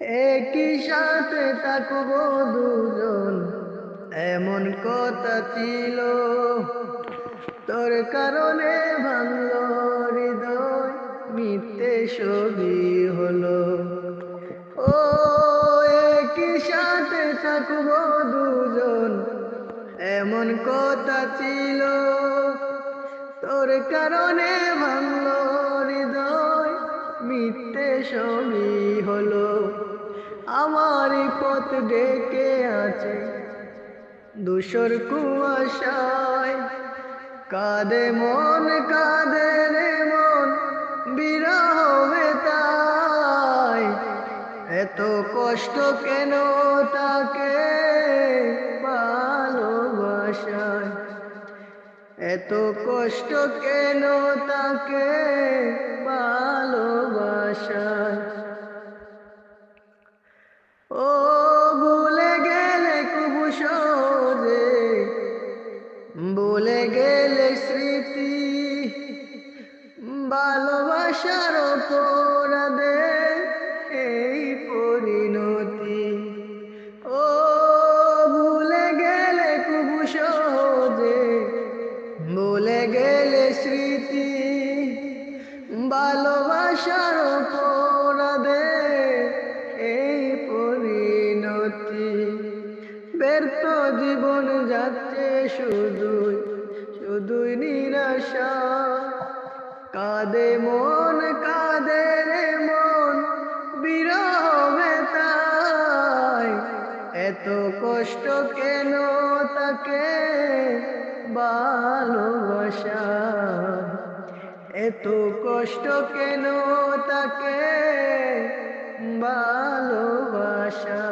একই সাথে থাকবো দুজন, এমন কথা ছিল। তোর কারণে ভাঙলো হৃদয়, মিথ্যে ছবি হলো। ও একই সাথে থাকবো দুজন, এমন কথা ছিল। তোর কারণে ভাঙলো হৃদয়, মিথ্যে ছবি হলো। আমারই পথ ডেকে আছে ধূসর কুয়াশায়, কাঁদে মন কাঁদে রে মন, বিরহ বেতায়। এত কষ্ট কেন তাকে ভালোবাসায়, এত কষ্ট কেন তাকে ভালোবাসায়। ও ভুলে গেলে খুব সহজে, ভুলে গেলে স্মৃতি, ভালোবাসার অপরাধে এই পরিণতি। ও ভুলে গেলে খুব সহজে, ভুলে গেলে স্মৃতি, ভালোবাসার অপরাধে এই পরিণতি। ব্যর্থ জীবন যাচ্ছে শুধুই শুধুই নিরাশা, কাঁদে মন কাঁদে রে মন, বিরহ বেতায়। এত কষ্ট কেন তাকে ভালোবাসায়, এত কষ্ট কেন তাকে ভালোবাসা।